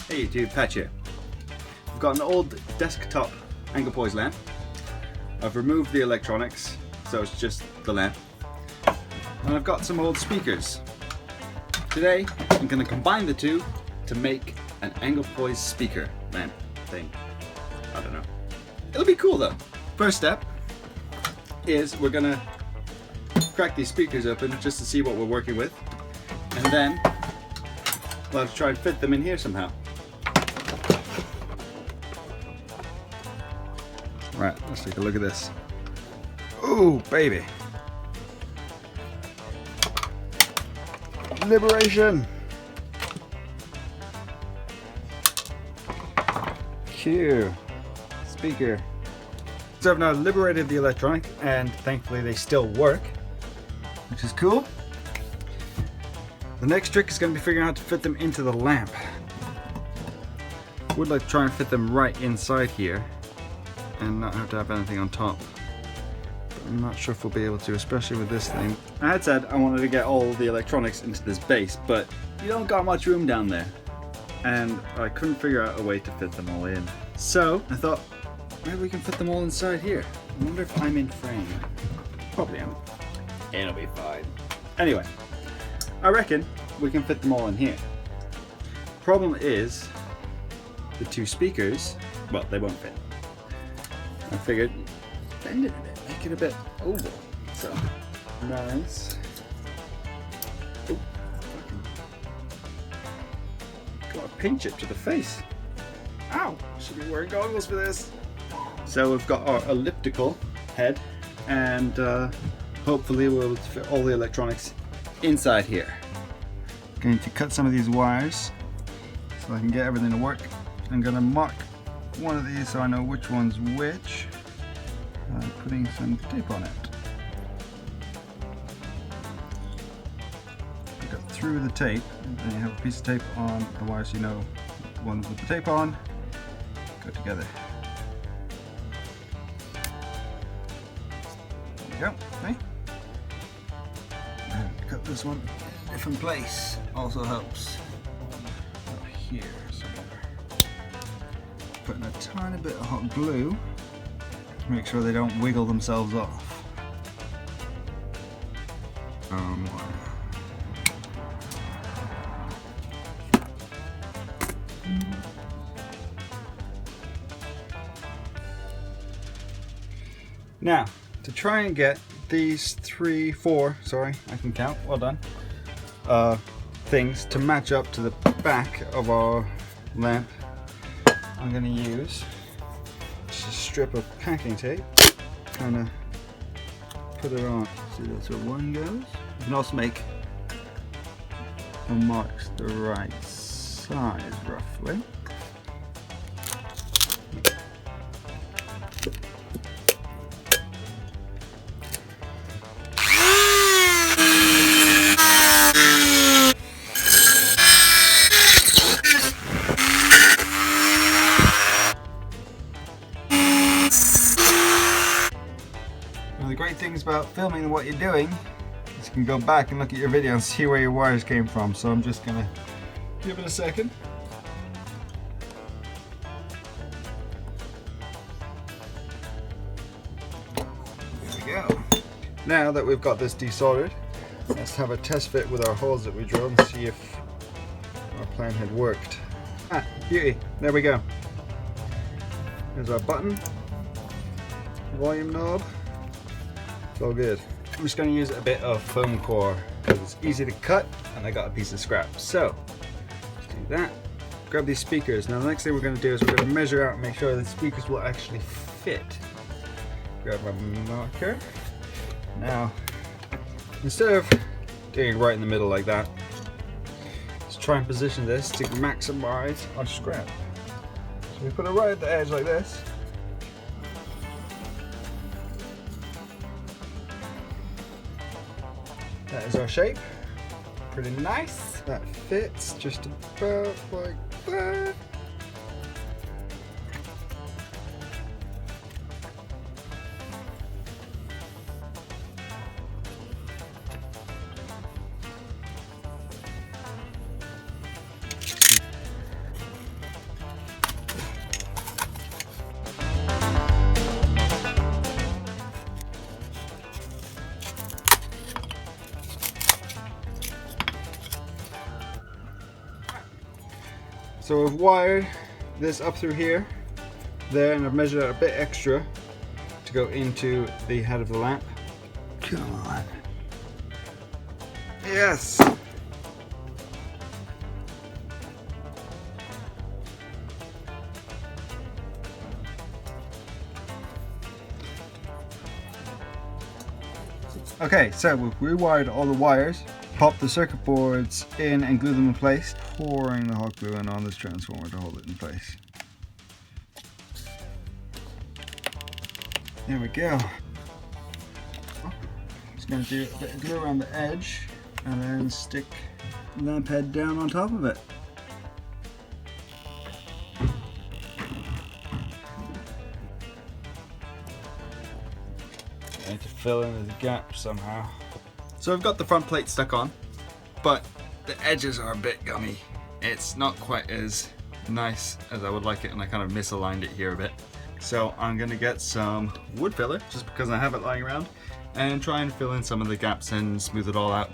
Hey YouTube, Patch here. I've got an old desktop angle poise lamp. I've removed the electronics, so it's just the lamp. And I've got some old speakers. Today, I'm going to combine the two to make an angle poise speaker lamp thing. I don't know. It'll be cool though. First step is we're going to crack these speakers open just to see what we're working with. And then we'll have to try and fit them in here somehow. Right, let's take a look at this. Ooh, baby. Liberation. Cue. Speaker. So I've now liberated the electronic and thankfully they still work, which is cool. The next trick is going to be figuring out how to fit them into the lamp. I would like to try and fit them right inside here and not have to have anything on top. But I'm not sure if we'll be able to, especially with this thing. I had said I wanted to get all the electronics into this base, but you don't got much room down there. And I couldn't figure out a way to fit them all in. So I thought, maybe we can fit them all inside here. I wonder if I'm in frame. Probably am. It'll be fine. Anyway, I reckon we can fit them all in here. Problem is, the two speakers, well, they won't fit. I figured, bend it a bit, make it a bit oval. So, nice. Oh, got a paint chip to the face. Ow, should be wearing goggles for this. So we've got our elliptical head, and hopefully we'll be able to fit all the electronics inside here. Going to cut some of these wires so I can get everything to work. I'm going to mark one of these so I know which one's which. Putting some tape on it. Got through the tape, and then you have a piece of tape on the wire so you know the ones with the tape on go together. There you go. Okay. And cut this one in a different place. Also helps up here somewhere. Putting a tiny bit of hot glue to make sure they don't wiggle themselves off. Now, to try and get these 3, 4, sorry, I can count, well done, things to match up to the back of our lamp, I'm going to use just a strip of packing tape, kind of put it on. See, that's where one goes. You can also make the marks the right size, roughly. One of the great things about filming what you're doing is you can go back and look at your video and see where your wires came from. So I'm just gonna give it a second. There we go. Now that we've got this desoldered, let's have a test fit with our holes that we drilled and see if our plan had worked. Ah, beauty. There we go. There's our button, volume knob. It's all good. I'm just going to use a bit of foam core because it's easy to cut and I got a piece of scrap. So, let's do that. Grab these speakers. Now the next thing we're going to do is we're going to measure out and make sure the speakers will actually fit. Grab my marker. Now, instead of doing it right in the middle like that, let's try and position this to maximize our scrap. So we put it right at the edge like this. That is our shape. Pretty nice. That fits just about like that. So I've wired this up through here, there, and I've measured out a bit extra to go into the head of the lamp. Come on. Yes! Okay, so we've rewired all the wires, popped the circuit boards in and glued them in place, pouring the hot glue in on this transformer to hold it in place. There we go. Just going to do a bit of glue around the edge and then stick the lamp head down on top of it. I need to fill in the gap somehow. So I've got the front plate stuck on, but the edges are a bit gummy. It's not quite as nice as I would like it, and I kind of misaligned it here a bit. So I'm gonna get some wood filler, just because I have it lying around, and try and fill in some of the gaps and smooth it all out.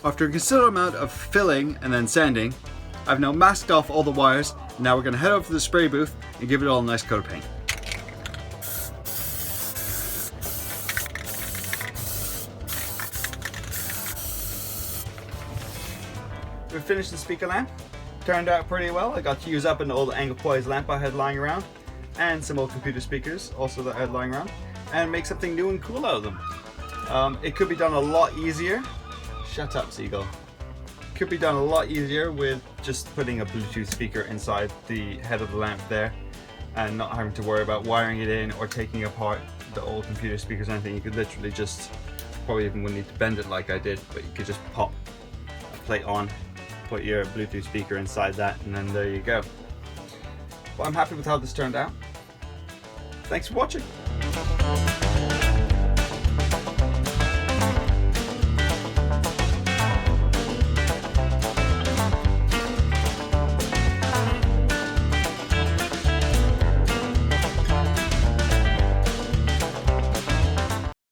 After a considerable amount of filling and then sanding, I've now masked off all the wires. Now we're going to head over to the spray booth and give it all a nice coat of paint. We finished the speaker lamp. Turned out pretty well. I got to use up an old angle poise lamp I had lying around, and some old computer speakers also that I had lying around, and make something new and cool out of them. It could be done a lot easier. Shut up, Seagull. Could be done a lot easier with just putting a Bluetooth speaker inside the head of the lamp there and not having to worry about wiring it in or taking apart the old computer speakers or anything. You could literally just, probably even wouldn't need to bend it like I did, but you could just pop a plate on, put your Bluetooth speaker inside that, and then there you go. Well, I'm happy with how this turned out. Thanks for watching.